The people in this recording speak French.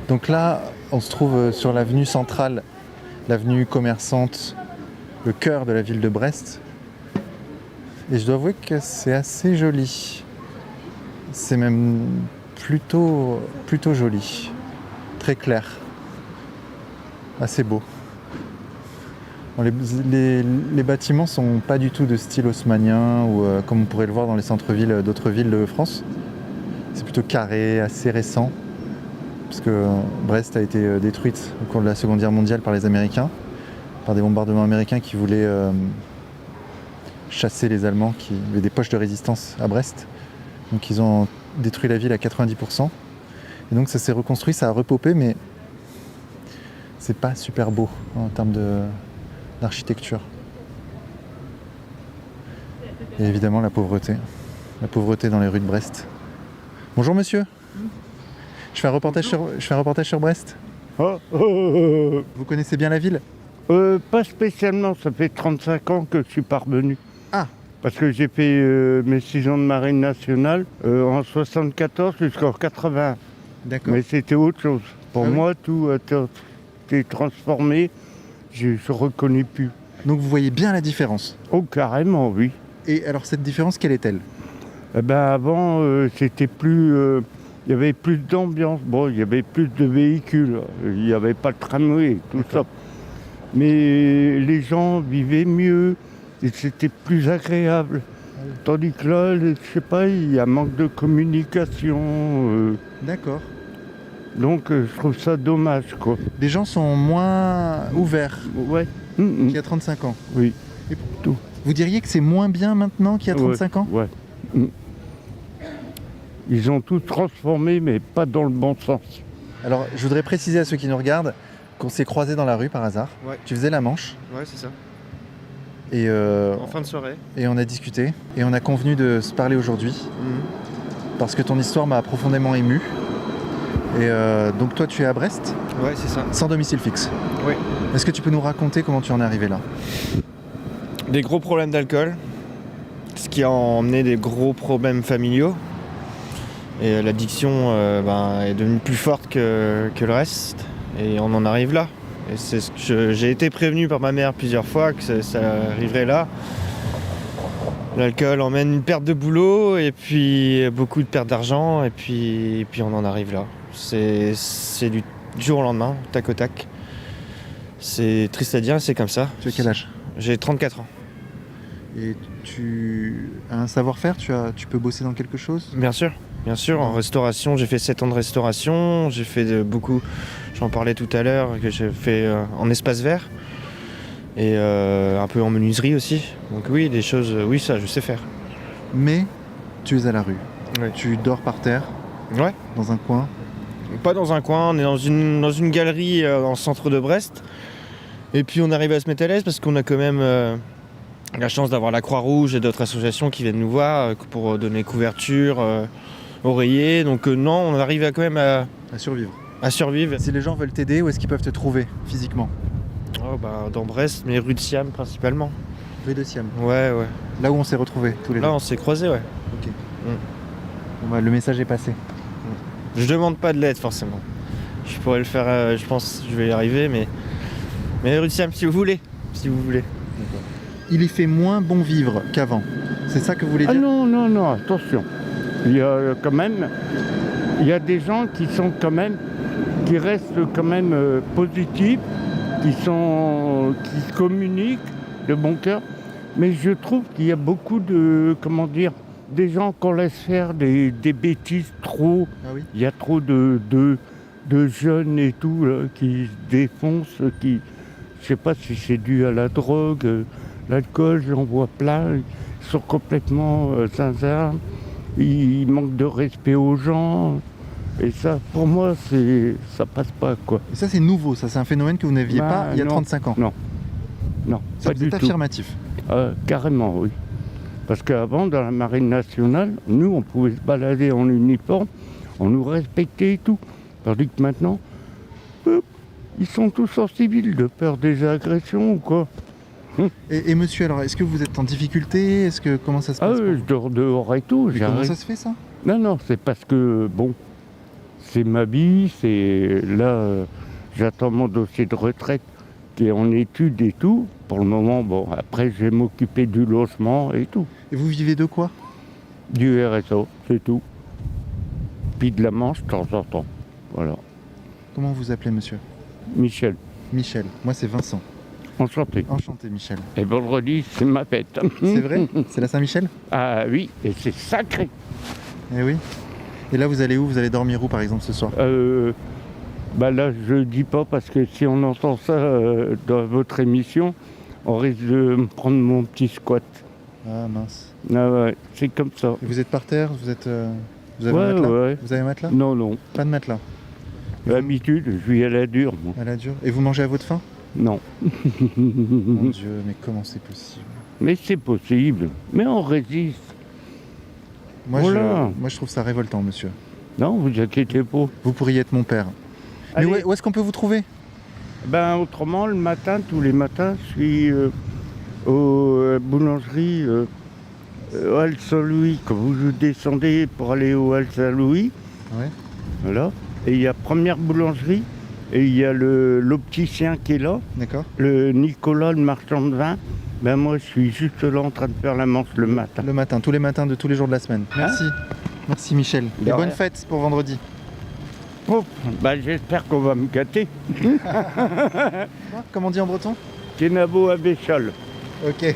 Donc là, on se trouve sur l'avenue centrale, l'avenue commerçante, le cœur de la ville de Brest. Et je dois avouer que c'est assez joli. C'est même plutôt joli. Très clair. Assez beau. Bon, les bâtiments sont pas du tout de style haussmannien ou comme on pourrait le voir dans les centres-villes d'autres villes de France. C'est plutôt carré, assez récent. Parce que Brest a été détruite au cours de la Seconde Guerre mondiale par les Américains, par des bombardements américains qui voulaient chasser les Allemands qui avaient des poches de résistance à Brest. Donc ils ont détruit la ville à 90%. Et donc ça s'est reconstruit, ça a repopé, mais c'est pas super beau en termes d'architecture. Et évidemment la pauvreté dans les rues de Brest. Bonjour monsieur. Je fais un reportage sur Brest. Vous connaissez bien la ville? Pas spécialement, ça fait 35 ans que je suis pas revenu. Ah. Parce que j'ai fait mes 6 ans de marine nationale en 74 jusqu'en 80. D'accord. Mais c'était autre chose. Pour Ah moi, tout a été transformé, je ne reconnais plus. Donc vous voyez bien la différence? Oh, carrément, oui. Et alors cette différence, quelle est-elle? Avant, c'était plus... il y avait plus d'ambiance, bon, il y avait plus de véhicules, il n'y avait pas de tramway, tout ça. Mais les gens vivaient mieux, et c'était plus agréable. Tandis que là, je sais pas, il y a un manque de communication. D'accord. Donc je trouve ça dommage, quoi. Les gens sont moins ouverts Ouais. qu'il y a 35 ans. Oui. Et tout. Vous diriez que c'est moins bien maintenant qu'il y a 35 ans? Ouais. Ils ont tout transformé, mais pas dans le bon sens. Alors, je voudrais préciser à ceux qui nous regardent qu'on s'est croisés dans la rue par hasard. Ouais. Tu faisais la Manche. Ouais, c'est ça. Et, En fin de soirée. et on a discuté. Et on a convenu de se parler aujourd'hui. Parce que ton histoire m'a profondément ému. Et donc toi, tu es à Brest, Ouais, c'est ça. sans domicile fixe. Oui. Est-ce que tu peux nous raconter comment tu en es arrivé là? Des gros problèmes d'alcool, ce qui a emmené des gros problèmes familiaux. Et l'addiction est devenue plus forte que le reste. Et on en arrive là. Et c'est ce que j'ai été prévenu par ma mère plusieurs fois que ça arriverait là. L'alcool emmène une perte de boulot et puis beaucoup de perte d'argent et puis on en arrive là. C'est du jour au lendemain, tac au tac. C'est triste à dire, c'est comme ça. Tu as quel âge? J'ai 34 ans. Et tu as un savoir-faire? Tu peux bosser dans quelque chose? Bien sûr, en restauration, j'ai fait 7 ans de restauration, j'ai fait beaucoup, j'en parlais tout à l'heure, que j'ai fait en espace vert et un peu en menuiserie aussi. Donc oui, des choses, oui ça je sais faire. Mais tu es à la rue. Ouais. Tu dors par terre, Ouais, dans un coin. pas dans un coin, on est dans une galerie dans le centre de Brest. Et puis on arrive à se mettre à l'aise parce qu'on a quand même la chance d'avoir la Croix-Rouge et d'autres associations qui viennent nous voir pour donner couverture, oreiller. Donc non, on arrive quand même À survivre. à survivre. Si les gens veulent t'aider, où est-ce qu'ils peuvent te trouver physiquement? Dans Brest, mais rue de Siam principalement. Rue de Siam. Ouais. Là où on s'est retrouvés tous les deux. Là on s'est croisés, ouais. Ok. Bon, bah, le message est passé. Je demande pas de l'aide forcément. Je pourrais le faire, je pense que je vais y arriver, mais rue de Siam si vous voulez. Il y fait moins bon vivre qu'avant. C'est ça que vous voulez dire? Ah non, attention. Il y a quand même, il y a des gens qui restent quand même positifs, qui communiquent de bon cœur. Mais je trouve qu'il y a beaucoup des gens qu'on laisse faire des bêtises trop. Ah oui? Il y a trop de jeunes et tout là, qui se défoncent, je sais pas si c'est dû à la drogue, l'alcool, j'en vois plein, ils sont complètement sincères, ils manquent de respect aux gens, et ça, pour moi, ça passe pas, quoi. Et ça, c'est nouveau, ça, c'est un phénomène que vous n'aviez pas il y a non, 35 ans. Non, Ça, pas vous du êtes tout. affirmatif. Carrément, oui. Parce qu'avant, dans la marine nationale, nous, on pouvait se balader en uniforme, on nous respectait et tout. Tandis que maintenant, ils sont tous en civil, de peur des agressions ou quoi. Et monsieur, alors, est-ce que vous êtes en difficulté? Comment ça se Ah passe? oui, je dors dehors et tout. Mais comment ça se fait, ça? Non, c'est parce que, bon, c'est ma vie, c'est là, j'attends mon dossier de retraite qui est en études et tout. Pour le moment, bon, après je vais m'occuper du logement et tout. Et vous vivez de quoi? Du RSA, c'est tout. Puis de la manche de temps en temps. Voilà. Comment vous appelez, monsieur? Michel, Michel. Moi, c'est Vincent. enchanté. Enchanté, Michel. Et vendredi, c'est ma fête. C'est vrai? C'est la Saint-Michel? Ah oui, et c'est sacré. Eh oui. Et là, vous allez où? Vous allez dormir où, par exemple, ce soir? Bah là, je dis pas parce que si on entend ça dans votre émission, on risque de me prendre mon petit squat. Ah, mince. Ah ouais, c'est comme ça. Et vous êtes par terre? Vous êtes... Vous avez Ouais, un matelas? ouais. Vous avez un matelas? Non, non. Pas de matelas. D'habitude, je vis à la dure, moi. À la dure. Et vous mangez à votre faim? Non. Mon Dieu, mais comment c'est possible? Mais c'est possible. Mais on résiste. Moi, Voilà. moi, je trouve ça révoltant, monsieur. Non, vous inquiétez pas. Vous pourriez être mon père. Mais Allez. où est-ce qu'on peut vous trouver? Ben autrement, le matin, tous les matins, je suis aux boulangeries au Hall Saint-Louis. Quand vous descendez pour aller au Hall Saint-Louis, Ouais. voilà. Et il y a première boulangerie, et il y a l'opticien qui est là, D'accord. le Nicolas, le marchand de vin. Ben moi, je suis juste là en train de faire la manche le matin. Le matin, tous les matins de tous les jours de la semaine. Merci. Merci, Michel. De Et bonne rien. fête pour vendredi. Oh, ben j'espère qu'on va me gâter. Comment on dit en breton? Kenavo à Béchol. Ok.